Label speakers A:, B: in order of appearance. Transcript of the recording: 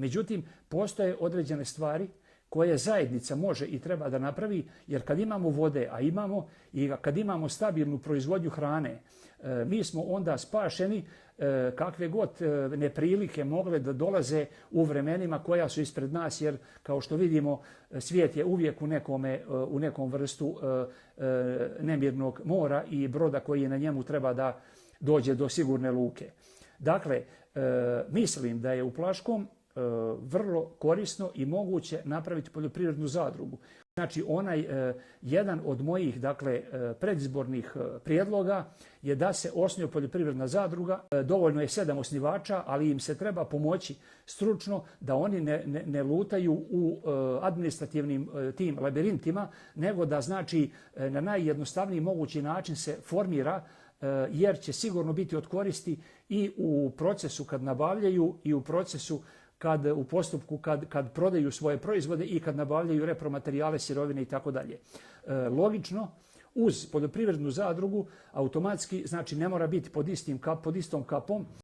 A: Međutim, postoje određene stvari koje zajednica može i treba da napravi, jer kad imamo vode, a imamo, i kad imamo stabilnu proizvodnju hrane, mi smo onda spašeni kakve god neprilike mogle da dolaze u vremenima koja su ispred nas, jer kao što vidimo svijet je uvijek u nekom vrstu nemirnog mora i broda koji je na njemu treba da dođe do sigurne luke. Dakle, mislim da je u Plaškom vrlo korisno i moguće napraviti poljoprivrednu zadrugu. Znači, jedan od mojih predizbornih prijedloga je da se osnuje poljoprivredna zadruga. Dovoljno je 7 osnivača, ali im se treba pomoći stručno da oni ne lutaju u administrativnim tim labirintima, nego da znači na najjednostavniji mogući način se formira, jer će sigurno biti od koristi i u procesu kad nabavljaju i u procesu u postupku kad prodaju svoje proizvode i kad nabavljaju repromaterijale, sirovine i tako dalje. Logično, uz poljoprivrednu zadrugu automatski, znači ne mora biti pod istom kapom,